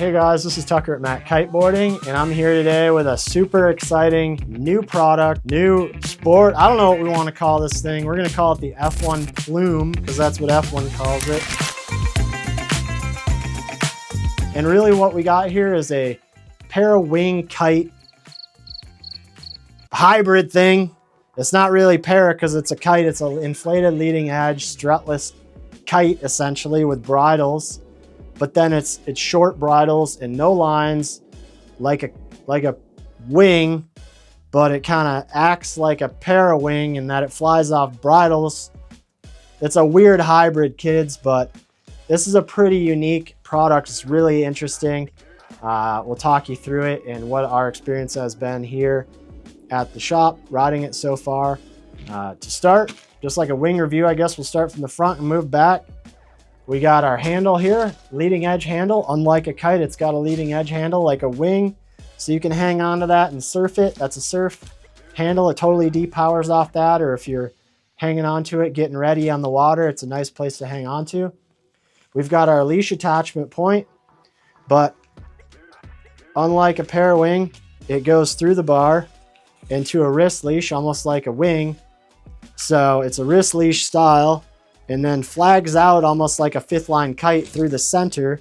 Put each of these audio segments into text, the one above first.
Hey guys, this is Tucker at Matt Kiteboarding, and I'm here today with a super exciting new product, new sport. I don't know what we want to call this thing. We're going to call it the F1 Plume because that's what F1 calls it. And really what we got here is a para-wing kite hybrid thing. It's not really para because it's a kite. It's an inflated leading edge, strutless kite essentially with bridles. But then it's short bridles and no lines, like a wing, but it kind of acts like a para-wing in that it flies off bridles. It's a weird hybrid, kids, but this is a pretty unique product. It's really interesting. We'll talk you through it and what our experience has been here at the shop, riding it so far. To start, just like a wing review, I guess we'll start from the front and move back. We got our handle here, leading edge handle. Unlike a kite, it's got a leading edge handle like a wing, so you can hang on to that and surf it. That's a surf handle. It totally depowers off that, or if you're hanging on to it, getting ready on the water, it's a nice place to hang on to. We've got our leash attachment point, but unlike a para-wing, it goes through the bar into a wrist leash, almost like a wing. So it's a wrist leash style, and then flags out almost like a fifth line kite through the center.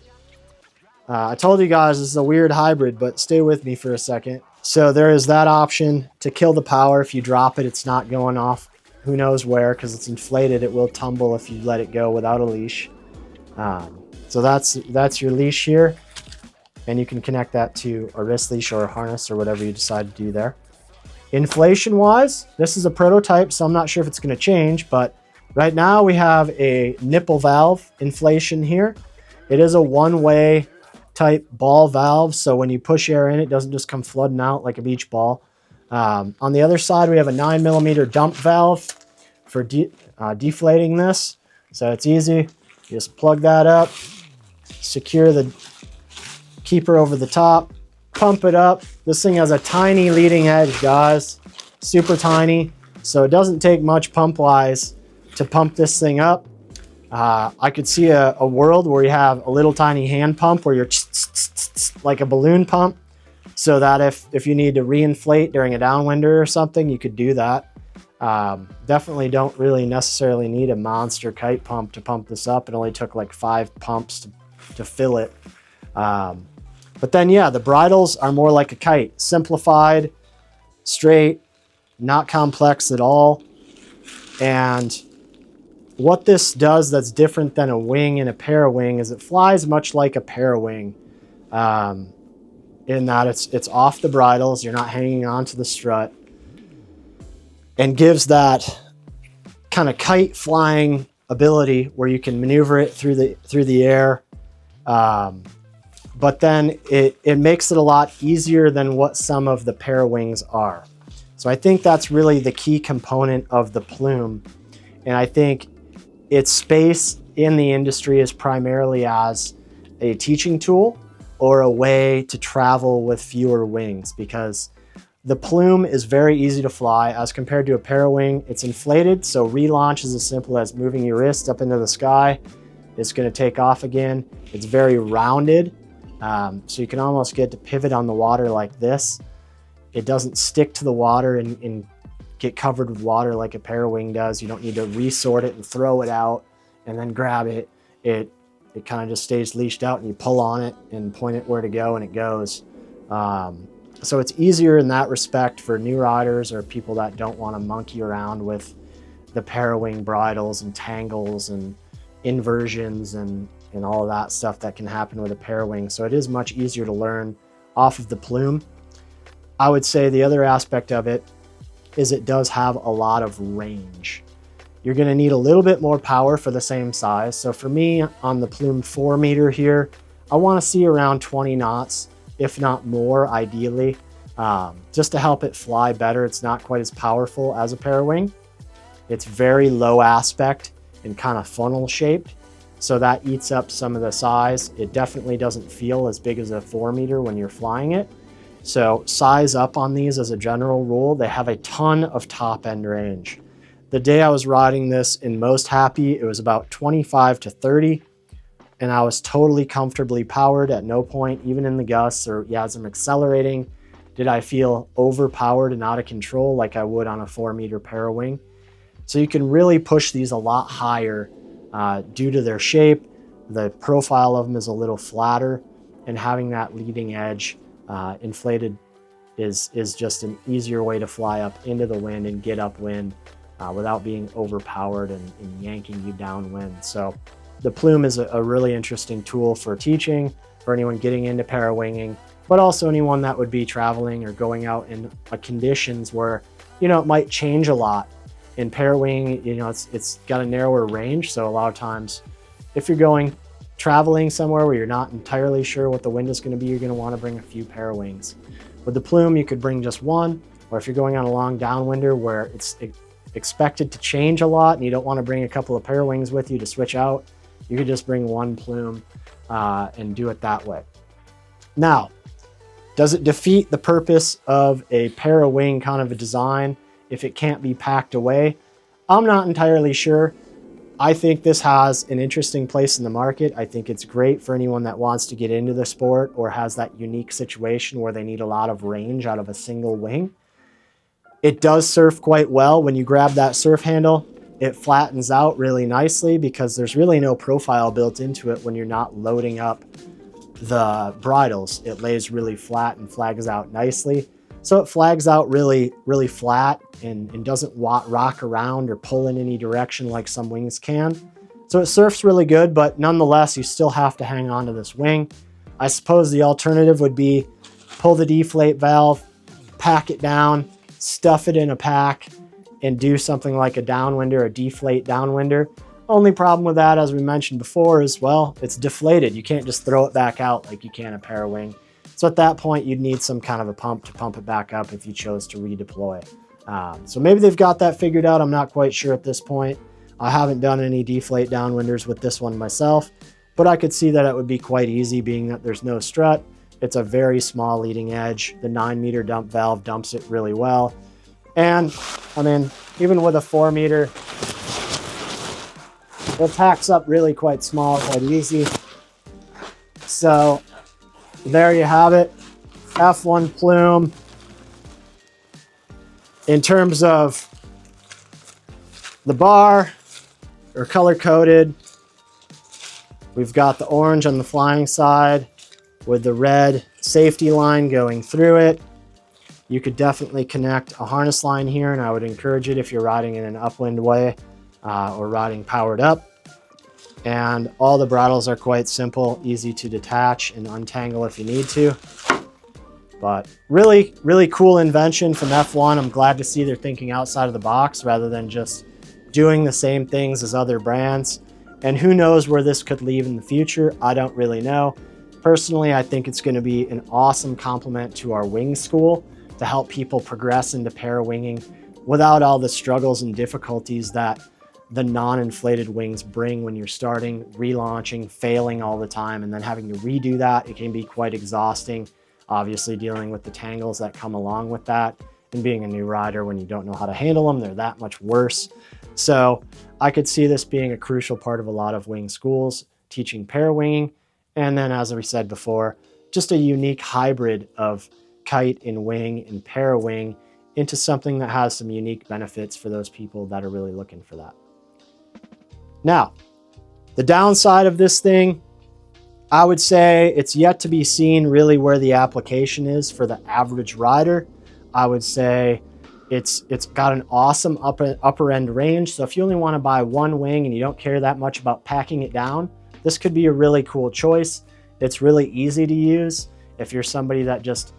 I told you guys this is a weird hybrid, but stay with me for a second. So there is that option to kill the power. If you drop it, it's not going off who knows where because it's inflated. It will tumble if you let it go without a leash. So that's your leash here, and you can connect that to a wrist leash or a harness or whatever you decide to do there. Inflation wise, this is a prototype, so I'm not sure if it's going to change, but right now we have a nipple valve inflation here. It is a one-way type ball valve, so when you push air in, it doesn't just come flooding out like a beach ball. On the other side, we have a 9mm dump valve for deflating this. So it's easy. You just plug that up, secure the keeper over the top, pump it up. This thing has a tiny leading edge, guys. Super tiny. So it doesn't take much pump-wise to pump this thing up. I could see a world where you have a little tiny hand pump where you're like a balloon pump, so that if you need to reinflate during a downwinder or something, you could do that. Definitely don't really necessarily need a monster kite pump to pump this up. It only took like 5 pumps to fill it. But then, yeah, the bridles are more like a kite. Simplified, straight, not complex at all. And what this does that's different than a wing and a para-wing is it flies much like a para-wing, in that it's off the bridles, you're not hanging onto the strut, and gives that kind of kite flying ability where you can maneuver it through the air. But then it makes it a lot easier than what some of the para-wings are. So I think that's really the key component of the Plume. And I think its space in the industry is primarily as a teaching tool or a way to travel with fewer wings, because the Plume is very easy to fly as compared to a para-wing. It's inflated, so relaunch is as simple as moving your wrist up into the sky. It's going to take off again. It's very rounded, so you can almost get to pivot on the water like this. It doesn't stick to the water and get covered with water like a para-wing does. You don't need to resort it and throw it out and then grab it. It kind of just stays leashed out, and you pull on it and point it where to go, and it goes. So it's easier in that respect for new riders or people that don't want to monkey around with the para-wing bridles and tangles and inversions and all of that stuff that can happen with a para-wing. So it is much easier to learn off of the Plume. I would say the other aspect of it is it does have a lot of range. You're going to need a little bit more power for the same size. So for me on the Plume 4 meter here, I want to see around 20 knots, if not more ideally, just to help it fly better. It's not quite as powerful as a para-wing. It's very low aspect and kind of funnel shaped, so that eats up some of the size. It definitely doesn't feel as big as a 4 meter when you're flying it. So size up on these as a general rule. They have a ton of top end range. The day I was riding this in most happy, it was about 25 to 30. and I was totally comfortably powered. At no point, even in the gusts or as I'm accelerating, did I feel overpowered and out of control like I would on a 4-meter Parawing. So you can really push these a lot higher due to their shape. The profile of them is a little flatter, and having that leading edge inflated is just an easier way to fly up into the wind and get upwind without being overpowered and yanking you downwind. So the Plume is a really interesting tool for teaching, for anyone getting into parawinging, but also anyone that would be traveling or going out in conditions where, it might change a lot. In parawinging, it's got a narrower range. So a lot of times, if you're going traveling somewhere where you're not entirely sure what the wind is going to be, you're going to want to bring a few parawings. With the Plume, you could bring just one, or if you're going on a long downwinder where it's expected to change a lot and you don't want to bring a couple of parawings with you to switch out, you could just bring one Plume and do it that way. Now, does it defeat the purpose of a parawing kind of a design if it can't be packed away? I'm not entirely sure. I think this has an interesting place in the market. I think it's great for anyone that wants to get into the sport or has that unique situation where they need a lot of range out of a single wing. It does surf quite well. When you grab that surf handle, it flattens out really nicely because there's really no profile built into it when you're not loading up the bridles. It lays really flat and flags out nicely. So it flags out really, really flat and doesn't rock around or pull in any direction like some wings can. So it surfs really good, but nonetheless, you still have to hang on to this wing. I suppose the alternative would be pull the deflate valve, pack it down, stuff it in a pack, and do something like a downwinder, a deflate downwinder. Only problem with that, as we mentioned before, is, well, it's deflated. You can't just throw it back out like you can a parawing. So at that point, you'd need some kind of a pump to pump it back up if you chose to redeploy. So maybe they've got that figured out. I'm not quite sure at this point. I haven't done any deflate downwinders with this one myself, but I could see that it would be quite easy, being that there's no strut. It's a very small leading edge. The 9-meter dump valve dumps it really well. And I mean, even with a 4-meter, it packs up really quite small, quite easy. So there you have it, F1 Plume. In terms of the bar, or color coded, we've got the orange on the flying side with the red safety line going through it. You could definitely connect a harness line here, and I would encourage it if you're riding in an upwind way or riding powered up. And all the bridles are quite simple, easy to detach and untangle if you need to. But really, really cool invention from F1. I'm glad to see they're thinking outside of the box rather than just doing the same things as other brands. And who knows where this could lead in the future? I don't really know. Personally, I think it's going to be an awesome complement to our wing school to help people progress into parawinging without all the struggles and difficulties that the non-inflated wings bring when you're starting, relaunching, failing all the time, and then having to redo that. It can be quite exhausting, obviously dealing with the tangles that come along with that, and being a new rider when you don't know how to handle them, they're that much worse. So I could see this being a crucial part of a lot of wing schools, teaching parawinging, and then, as we said before, just a unique hybrid of kite and wing and parawing into something that has some unique benefits for those people that are really looking for that. Now, the downside of this thing, I would say it's yet to be seen really where the application is for the average rider. I would say it's got an awesome upper end range. So if you only want to buy one wing and you don't care that much about packing it down, this could be a really cool choice. It's really easy to use. If you're somebody that just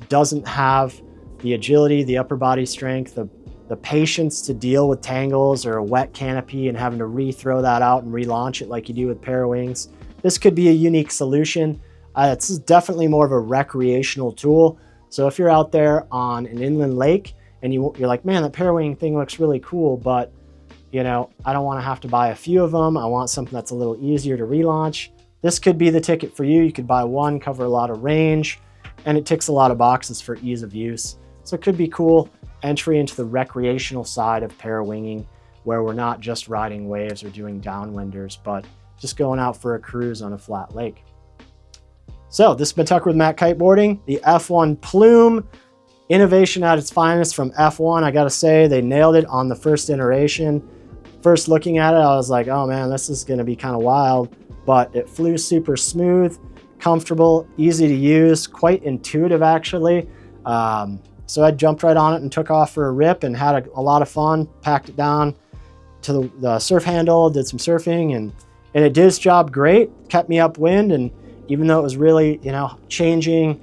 doesn't have the agility, the upper body strength, the patience to deal with tangles or a wet canopy and having to re-throw that out and relaunch it like you do with parawings, this could be a unique solution. It's definitely more of a recreational tool. So if you're out there on an inland lake and you're like, man, that parawing thing looks really cool, but I don't want to have to buy a few of them. I want something that's a little easier to relaunch. This could be the ticket for you. You could buy one, cover a lot of range, and it ticks a lot of boxes for ease of use. So it could be cool entry into the recreational side of parawinging, where we're not just riding waves or doing downwinders, but just going out for a cruise on a flat lake. So this has been Tucker with Matt Kiteboarding, the F1 Plume, innovation at its finest from F1. I gotta say, they nailed it on the first iteration. First looking at it, I was like, oh man, this is gonna be kind of wild, but it flew super smooth, comfortable, easy to use, quite intuitive actually. So I jumped right on it and took off for a rip and had a lot of fun, packed it down to the surf handle, did some surfing, and it did its job great, kept me upwind, and even though it was really, changing,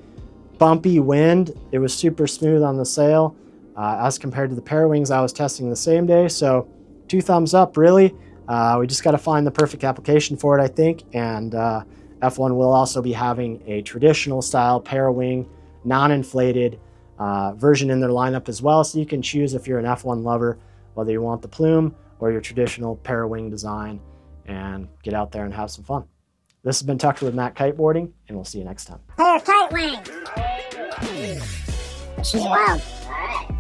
bumpy wind, it was super smooth on the sail as compared to the Parawings I was testing the same day. So 2 thumbs up, really. We just got to find the perfect application for it, I think. And F1 will also be having a traditional style Parawing, non-inflated version in their lineup as well. So you can choose, if you're an F1 lover, whether you want the Plume or your traditional Parawing design, and get out there and have some fun. This has been Tucker with Matt Kiteboarding, and we'll see you next time. Kite-Wing! She's wild.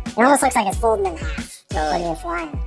It almost looks like it's folding in half. So when you're flying.